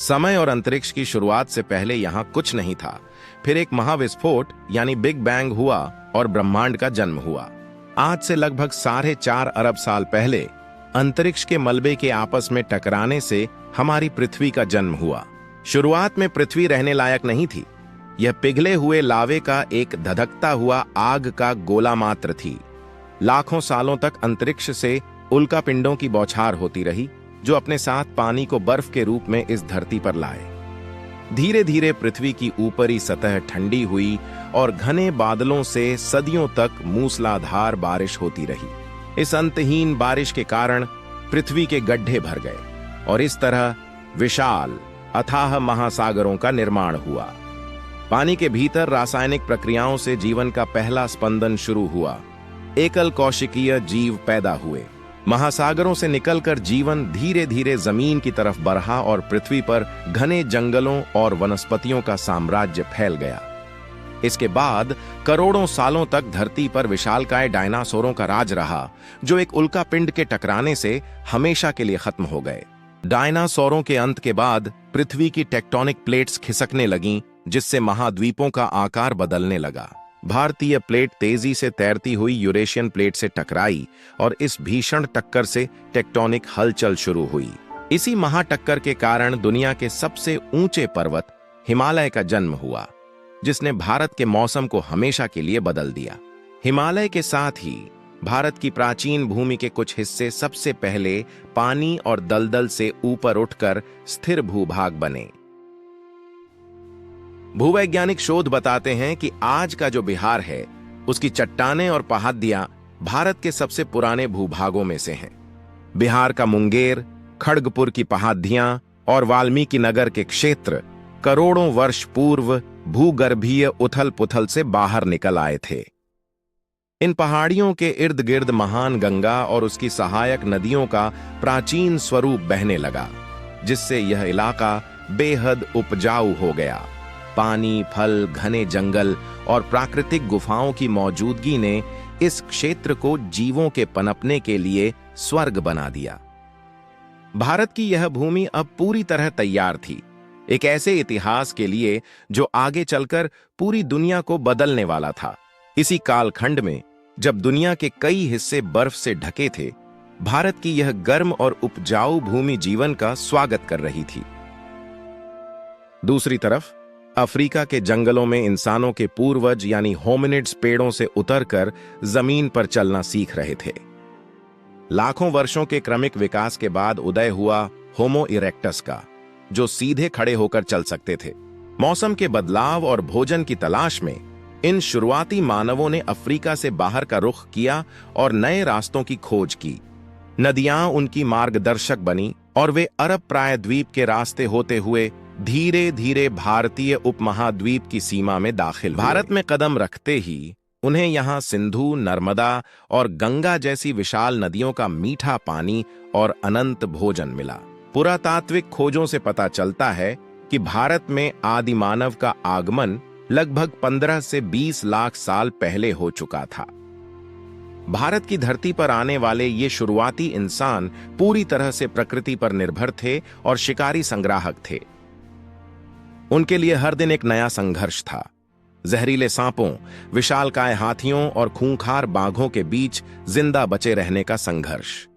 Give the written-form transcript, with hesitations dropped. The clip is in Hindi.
समय और अंतरिक्ष की शुरुआत से पहले यहाँ कुछ नहीं था। फिर एक महाविस्फोट यानी बिग बैंग हुआ और ब्रह्मांड का जन्म हुआ। आज से लगभग 4.5 अरब साल पहले अंतरिक्ष के मलबे के आपस में टकराने से हमारी पृथ्वी का जन्म हुआ। शुरुआत में पृथ्वी रहने लायक नहीं थी। यह पिघले हुए लावे का एक धधकता हुआ आग का गोला मात्र थी। लाखों सालों तक अंतरिक्ष से उल्कापिंडों की बौछार होती रही, जो अपने साथ पानी को बर्फ के रूप में इस धरती पर लाए। धीरे धीरे पृथ्वी की ऊपरी सतह ठंडी हुई और घने बादलों से सदियों तक मूसलाधार बारिश होती रही। इस अंतहीन बारिश के कारण पृथ्वी के गड्ढे भर गए और इस तरह विशाल अथाह महासागरों का निर्माण हुआ। पानी के भीतर रासायनिक प्रक्रियाओं से जीवन का पहला स्पंदन शुरू हुआ। एकल कोशिकीय जीव पैदा हुए। महासागरों से निकलकर जीवन धीरे धीरे जमीन की तरफ बढ़ा और पृथ्वी पर घने जंगलों और वनस्पतियों का साम्राज्य फैल गया। इसके बाद करोड़ों सालों तक धरती पर विशालकाय डायनासोरों का राज रहा, जो एक उल्कापिंड के टकराने से हमेशा के लिए खत्म हो गए। डायनासोरों के अंत के बाद पृथ्वी की टेक्टोनिक प्लेट्स खिसकने लगीं, जिससे महाद्वीपों का आकार बदलने लगा। भारतीय प्लेट तेजी से तैरती हुई यूरेशियन प्लेट से टकराई और इस भीषण टक्कर से टेक्टोनिक हलचल शुरू हुई। इसी महाटक्कर के कारण दुनिया के सबसे ऊंचे पर्वत हिमालय का जन्म हुआ, जिसने भारत के मौसम को हमेशा के लिए बदल दिया। हिमालय के साथ ही भारत की प्राचीन भूमि के कुछ हिस्से सबसे पहले पानी और दलदल से ऊपर उठकर स्थिर भूभाग बने। भूवैज्ञानिक शोध बताते हैं कि आज का जो बिहार है, उसकी चट्टानें और पहाड़ियां भारत के सबसे पुराने भूभागों में से हैं। बिहार का मुंगेर, खड़गपुर की पहाड़ियां और वाल्मीकि नगर के क्षेत्र करोड़ों वर्ष पूर्व भूगर्भीय उथल पुथल से बाहर निकल आए थे। इन पहाड़ियों के इर्द गिर्द महान गंगा और उसकी सहायक नदियों का प्राचीन स्वरूप बहने लगा, जिससे यह इलाका बेहद उपजाऊ हो गया। पानी, फल, घने जंगल और प्राकृतिक गुफाओं की मौजूदगी ने इस क्षेत्र को जीवों के पनपने के लिए स्वर्ग बना दिया। भारत की यह भूमि अब पूरी तरह तैयार थी, एक ऐसे इतिहास के लिए जो आगे चलकर पूरी दुनिया को बदलने वाला था। इसी कालखंड में, जब दुनिया के कई हिस्से बर्फ से ढके थे, भारत की यह गर्म और उपजाऊ भूमि जीवन का स्वागत कर रही थी। दूसरी तरफ अफ्रीका के जंगलों में इंसानों के पूर्वज यानी होमिनिड्स पेड़ों से उतरकर जमीन पर चलना सीख रहे थे। लाखों वर्षों के क्रमिक विकास के बाद उदय हुआ होमो इरेक्टस का, जो सीधे खड़े होकर चल सकते थे। मौसम के बदलाव और भोजन की तलाश में इन शुरुआती मानवों ने अफ्रीका से बाहर का रुख किया और नए रास्तों की खोज की। नदियां उनकी मार्गदर्शक बनी और वे अरब प्रायद्वीप के रास्ते होते हुए धीरे धीरे भारतीय उपमहाद्वीप की सीमा में दाखिल हुए। भारत में कदम रखते ही उन्हें यहाँ सिंधु, नर्मदा और गंगा जैसी विशाल नदियों का मीठा पानी और अनंत भोजन मिला। पुरातात्विक खोजों से पता चलता है कि भारत में आदि मानव का आगमन लगभग 15 से 20 लाख साल पहले हो चुका था। भारत की धरती पर आने वाले ये शुरुआती इंसान पूरी तरह से प्रकृति पर निर्भर थे और शिकारी संग्राहक थे। उनके लिए हर दिन एक नया संघर्ष था। जहरीले सांपों, विशालकाय हाथियों और खूंखार बाघों के बीच जिंदा बचे रहने का संघर्ष।